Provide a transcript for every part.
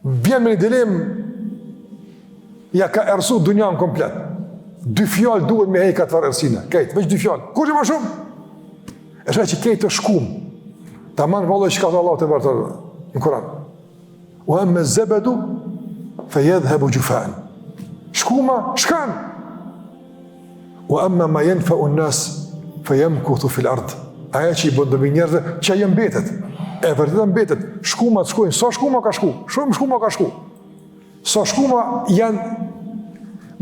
vjen me një dilemë, ja ka ersu dunjan komplet. 2 fjallë duhet me hejka të erësine, kejtë, veç 2 fjallë. Kur që ma shumë? E shaj që kejtë të shkumë, ta manë vallë që ka të Allah të vërtërë në Kur'an. U em me zebedu, fe yadhhabu jufan. Shkuma, shkan. U em ma yanfa an-nas, fe yamkuthu fil ard. Aja që i bëndëmi njerëzve, që aje mbetet. E vërtetë mbetet. Shkuma të shkojnë, sa shkuma ka shku? Shumë shkuma ka shku. Sa shkuma janë,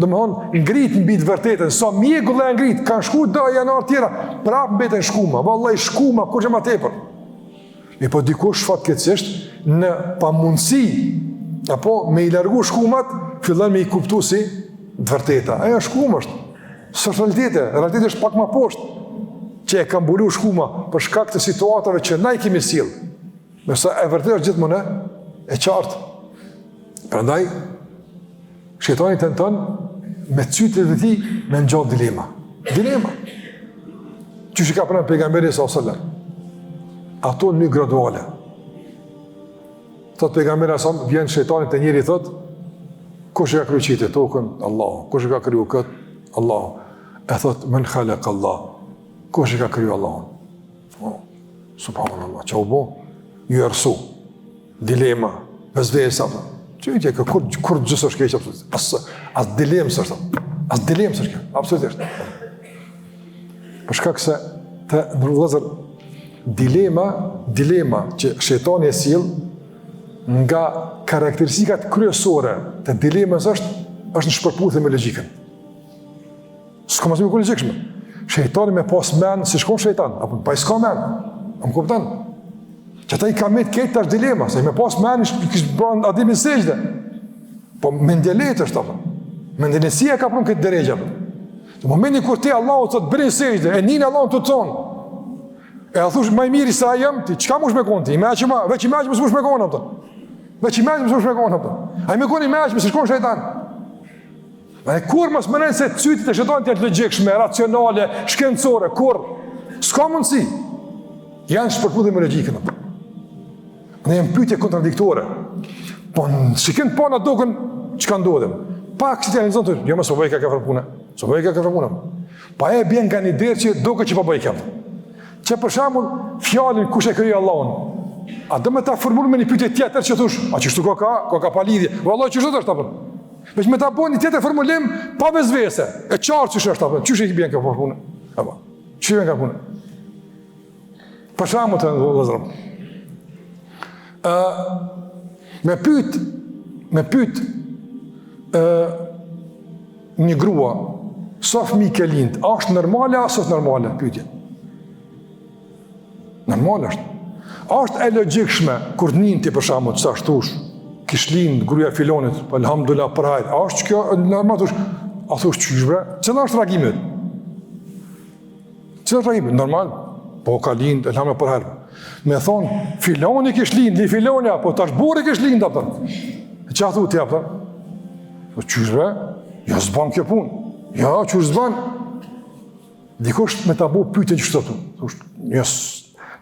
do më thonë, ngrit në bitë vërtetën, sa mjegull e ngrit, kanë shku do janarë tjera, prapë mbeten shkuma, vallaj shkuma, kur që ma tepër. E po dikush fatkeqësisht në pamundësi, apo me i largu shkumat, fillon me i kuptu si të vërteta. Aja shkuma është, së realitete është pak ma poshtë, që e kam mbulu shkuma për shkak të situatave që na i kemi sjellë. Nërsa e vërtetë është gjithmonë e qartë. Prandaj, shejtani tenton me cytet e tij me ngjall dilema. Dilema. Çuçi ka pranë pejgamberi sallallahu alajhi wasallam. Ato në graduale. Thot pejgamberi sa vjen shejtani te njëri thot, kush e ka kriju çitë tokën? Allahu. Kush e ka kriju kët? Allahu. E thot men khalaq Allah. Kush e ka kriju Allahun? Oh, subhanallah, çau bo, ju ersu. Dilema, vezvesa. Çuçi ka kur gjësh është keq absolutisht. As dilemë s'është. As dilemë s'është. Absolutisht. Për shkak se të ndërvëllazër dilema që shejtani e sjell nga karakteristikat kryesore të dilemës është në shpërputhje me logjikën. S'ka më shumë logjikshme. Shejtani me pas men, si shkon shejtan, apo pa s'ka men. Më kupton? Që ata i ka me të ketë tash dilema, se me pas men kishë bërë adimi sejdë. Po mendelet është apo. Mendelësia ka punë këtë drejtë. Në momentin kur ti Allahu të bëri sejdë, e nin Allahun të ton. E a thush më mirë se ai jam ti, çka mush me konti? Veç i më mush me kon ato. Veç i më mush me kon ato. Ai më koni më se shkon shejtan. E kur mos mënen se cytit e shëtojnë të jetë logjikshme, racionale, shkencore, kur? S'ka mundësi. Janë shpërputhje me logjikën. Ne jam pyetje kontradiktore. Po shikin po na dukën çka ndodhem. Pak si të analizon të, jo më së bëjka ka fërpuna. Së bëjka ka fërpuna. Pa e bjen nga një derë që duke që pa bëjka. Që për shembull, fjalën kush e krijoi Allahun. A do me ta formuloj me një pyetje tjetër që thosh, a çështu ka pa lidhje. Vallahi çështu është apo? Veç me ta bëni tjetër formulim pa vezvese. E qartë ç'është është apo? Ç'është i bën kjo punë? Apo. Ç'i bën kjo punë? Për shembull të vëllazëram. Me pyet një grua, sa fëmijë ke lind, a është normale apo s'është normale pyetja? Normale është. A është e logjikshme kur ninti për shembull sa shtush? Kish lind gruaja filonit, alhamdulillah për hajt. A është kjo normal thosh? A thosh çish bre? Cila është reagimi? Cila është reagimi? Normal. Po ka lind, alhamdulillah për hajt. Me thon, filoni kish lind, li filoni apo tash burri kish lind apo? Çfarë thotë ti apo? Po çish bre? Ja s'bën kjo punë. Ja, çish s'bën. Dikush me ta bu pyetje ç'është thotë. Thosh, yes.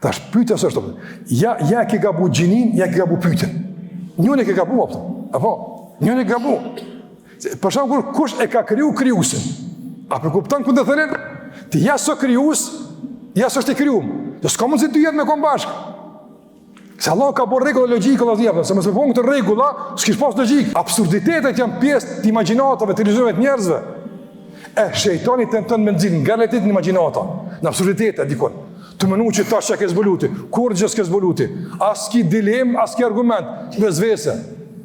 Tash pyetja s'është apo? Ja ke gabu gjinin, ja ke gabu pyetjen. Njënë e ke gabu, apo? Njënë e gabu. Për shembull, kush e ka kriju krijuesin? A për kupton ku do të thënë? Ti ja so krijues, ja s'është i krijuar. Do s'ka mundsi dy jetë me kon bashk. Se Allah ka bërë rregulla logjike vëllazë, se mos e bën këtë rregulla, s'kish pas logjik. Absurditetet janë pjesë të imagjinatave të iluzioneve të njerëzve. Shejtani tenton me nxjerr nga realiteti në imagjinata, në absurditete dikon. Të mënu që tash që ke zbuluti, kur gjë s'ke zbuluti, as ki dilem, as ki argument, vezvese.